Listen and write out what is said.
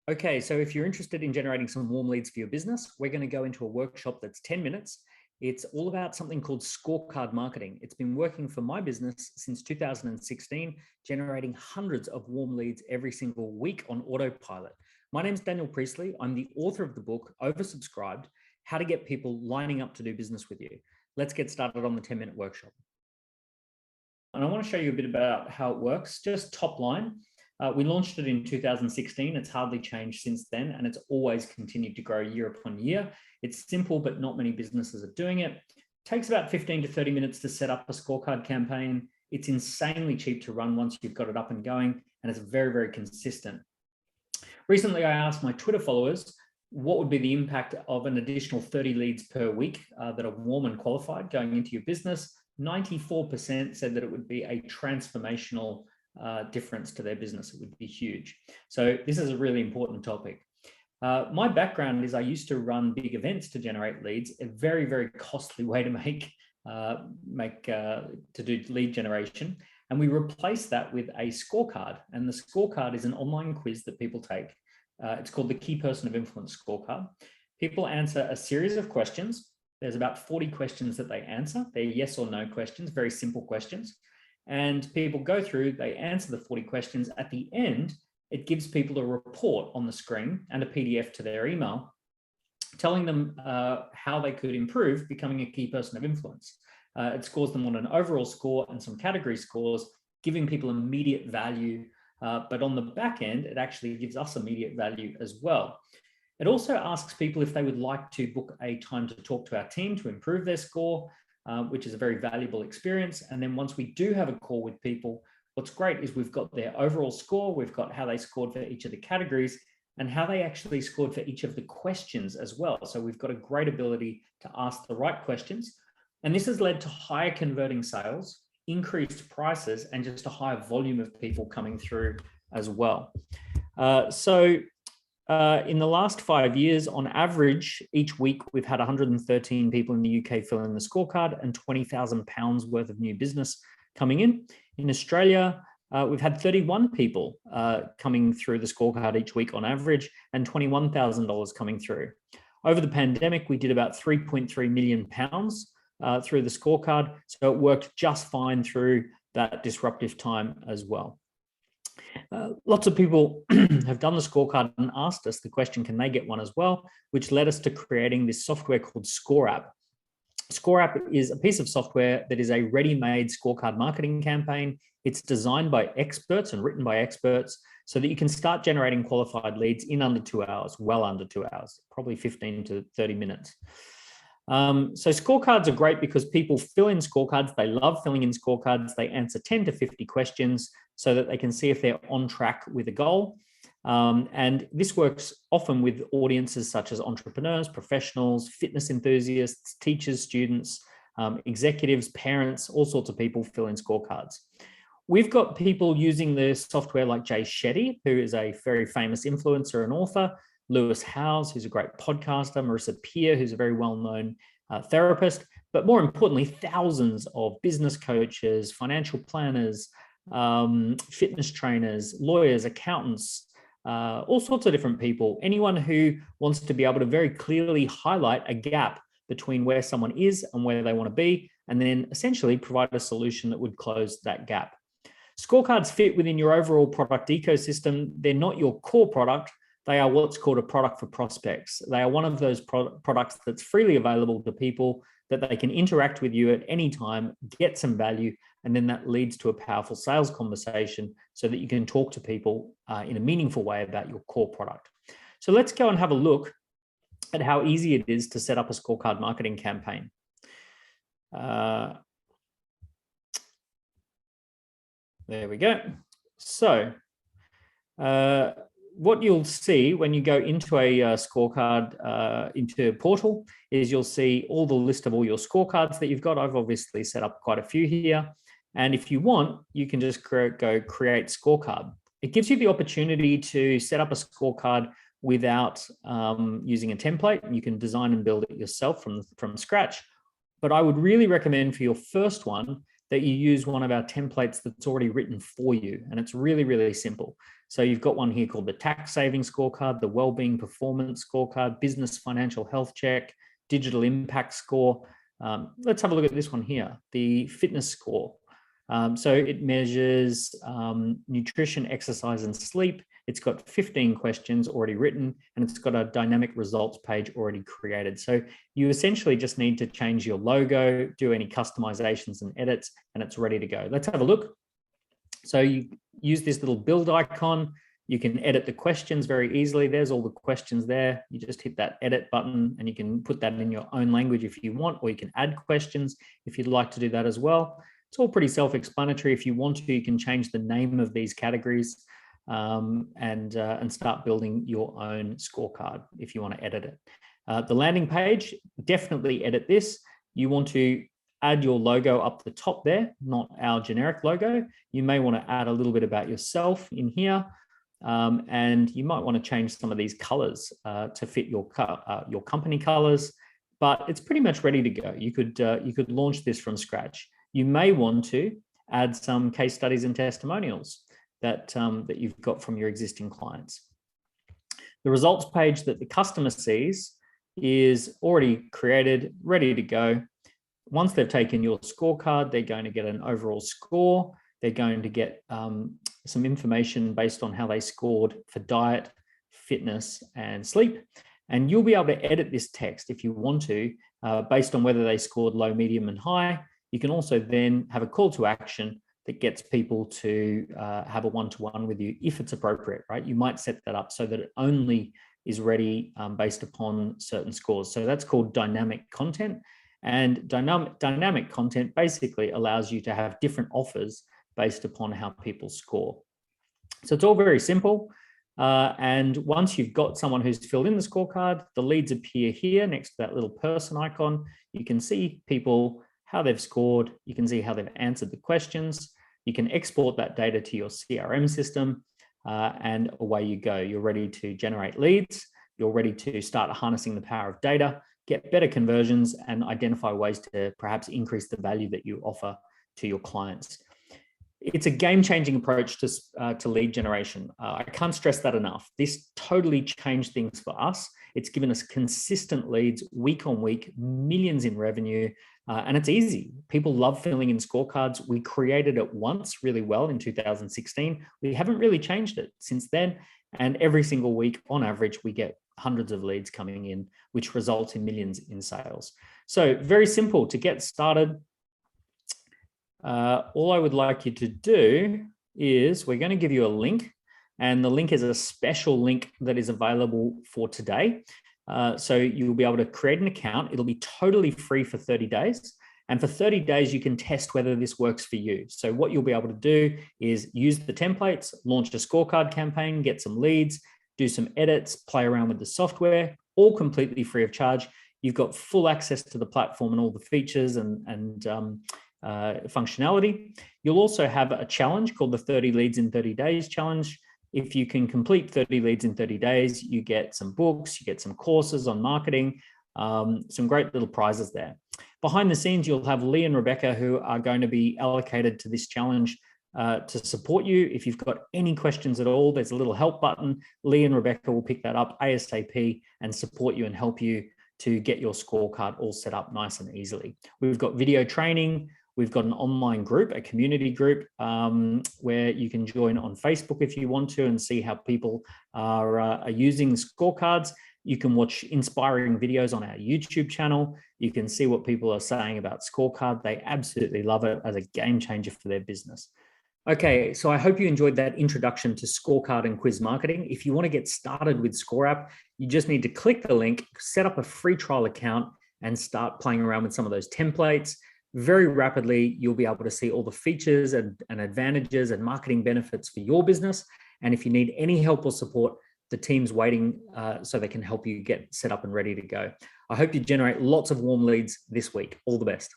Okay, so if you're interested in generating some warm leads for your business, we're going to go into a workshop that's 10 minutes. It's all about something called Scorecard Marketing. It's been working for my business since 2016, generating hundreds of warm leads every single week on autopilot. My name's Daniel Priestley. I'm the author of the book, oversubscribed, How to Get People Lining Up to Do Business with You. Let's get started on the 10-minute workshop. And I want to show you a bit about how it works. Just top line. We launched it in 2016. It's hardly changed since then, and it's always continued to grow year upon year. It's simple, but not many businesses are doing it. It takes about 15 to 30 minutes to set up a scorecard campaign. It's insanely cheap to run once you've got it up and going, and it's very, very consistent. Recently, I asked my Twitter followers what would be the impact of an additional 30 leads per week that are warm and qualified going into your business. 94% said that it would be a transformational difference to their business. It would be huge. So this is a really important topic. My background is I used to run big events to generate leads, a very, very costly way to to do lead generation. And we replaced that with a scorecard. And the scorecard is an online quiz that people take. It's called the Key Person of Influence Scorecard. People answer a series of questions. There's about 40 questions that they answer. They're yes or no questions, very simple questions. And people go through, they answer the 40 questions. At the end, it gives people a report on the screen and a PDF to their email, telling them how they could improve becoming a key person of influence. It scores them on an overall score and some category scores, giving people immediate value. But on the back end, it actually gives us immediate value as well. It also asks people if they would like to book a time to talk to our team to improve their score, which is a very valuable experience. And then once we do have a call with people, what's great is we've got their overall score, we've got how they scored for each of the categories, and how they actually scored for each of the questions as well. So we've got a great ability to ask the right questions. And this has led to higher converting sales, increased prices, and just a higher volume of people coming through as well. In the last 5 years, on average, each week, we've had 113 people in the UK fill in the scorecard and £20,000 worth of new business coming in. In Australia, we've had 31 people coming through the scorecard each week on average and $21,000 coming through. Over the pandemic, we did about £3.3 million through the scorecard. So it worked just fine through that disruptive time as well. Lots of people have done the scorecard and asked us the question, can they get one as well? Which led us to creating this software called ScoreApp. ScoreApp is a piece of software that is a ready-made scorecard marketing campaign. It's designed by experts and written by experts so that you can start generating qualified leads in under 2 hours, well under 2 hours, probably 15 to 30 minutes. So scorecards are great because people fill in scorecards. They love filling in scorecards. They answer 10 to 50 questions so that they can see if they're on track with a goal. And this works often with audiences such as entrepreneurs, professionals, fitness enthusiasts, teachers, students, executives, parents, all sorts of people fill in scorecards. We've got people using the software like Jay Shetty, who is a very famous influencer and author, Lewis Howes, who's a great podcaster, Marissa Peer, who's a very well-known therapist, but more importantly, thousands of business coaches, financial planners, fitness trainers, lawyers, accountants, all sorts of different people, anyone who wants to be able to very clearly highlight a gap between where someone is and where they want to be, and then essentially provide a solution that would close that gap. Scorecards fit within your overall product ecosystem. They're not your core product. They are what's called a product for prospects. They are one of those products that's freely available to people that they can interact with you at any time, get some value, and then that leads to a powerful sales conversation so that you can talk to people in a meaningful way about your core product. So let's go and have a look at how easy it is to set up a scorecard marketing campaign. There we go. So what you'll see when you go into a scorecard, into a portal, is you'll see all the list of all your scorecards that you've got. I've obviously set up quite a few here. And if you want, you can just go create scorecard. It gives you the opportunity to set up a scorecard without using a template. You can design and build it yourself from scratch. But I would really recommend for your first one that you use one of our templates that's already written for you. And it's really, really simple. So you've got one here called the tax saving scorecard, the wellbeing performance scorecard, business financial health check, digital impact score. Let's have a look at this one here, the fitness score. So it measures nutrition, exercise, and sleep. It's got 15 questions already written, and it's got a dynamic results page already created. So you essentially just need to change your logo, do any customizations and edits, and it's ready to go. Let's have a look. So you use this little build icon. You can edit the questions very easily. There's all the questions there. You just hit that edit button and you can put that in your own language if you want, or you can add questions if you'd like to do that as well. It's all pretty self-explanatory. If you want to, you can change the name of these categories and start building your own scorecard if you want to edit it. The landing page, definitely edit this. You want to add your logo up the top there, not our generic logo. You may want to add a little bit about yourself in here. And you might want to change some of these colors to fit your company colors, but it's pretty much ready to go. You could launch this from scratch. You may want to add some case studies and testimonials that you've got from your existing clients. The results page that the customer sees is already created, ready to go. Once they've taken your scorecard, they're going to get an overall score. They're going to get some information based on how they scored for diet, fitness, and sleep. And you'll be able to edit this text if you want to, based on whether they scored low, medium, and high. You can also then have a call to action that gets people to have a one-to-one with you if it's appropriate, right? You might set that up so that it only is ready based upon certain scores. So that's called dynamic content. And dynamic content basically allows you to have different offers based upon how people score. So it's all very simple. And once you've got someone who's filled in the scorecard, the leads appear here next to that little person icon. You can see people, how they've scored. You can see how they've answered the questions. You can export that data to your CRM system and away you go. You're ready to generate leads. You're ready to start harnessing the power of data, get better conversions, and identify ways to perhaps increase the value that you offer to your clients. It's a game-changing approach to lead generation. I can't stress that enough. This totally changed things for us. It's given us consistent leads week on week, millions in revenue, and it's easy. People love filling in scorecards. We created it once really well in 2016. We haven't really changed it since then. And every single week, on average, we get hundreds of leads coming in, which results in millions in sales. So very simple to get started. All I would like you to do is we're going to give you a link, and the link is a special link that is available for today. So you'll be able to create an account. It'll be totally free for 30 days. And for 30 days, you can test whether this works for you. So what you'll be able to do is use the templates, launch a scorecard campaign, get some leads, do some edits, play around with the software, all completely free of charge. You've got full access to the platform and all the features and functionality. You'll also have a challenge called the 30 Leads in 30 Days challenge. If you can complete 30 leads in 30 days, you get some books, you get some courses on marketing, some great little prizes there. Behind the scenes, you'll have Lee and Rebecca who are going to be allocated to this challenge to support you. If you've got any questions at all, there's a little help button. Lee and Rebecca will pick that up ASAP and support you and help you to get your scorecard all set up nice and easily. We've got video training. We've got an online group, a community group, where you can join on Facebook if you want to and see how people are using scorecards. You can watch inspiring videos on our YouTube channel. You can see what people are saying about scorecard. They absolutely love it as a game changer for their business. Okay, so I hope you enjoyed that introduction to scorecard and quiz marketing. If you want to get started with ScoreApp, you just need to click the link, set up a free trial account, and start playing around with some of those templates. Very rapidly, you'll be able to see all the features and advantages and marketing benefits for your business. And if you need any help or support, the team's waiting so they can help you get set up and ready to go. I hope you generate lots of warm leads this week. All the best.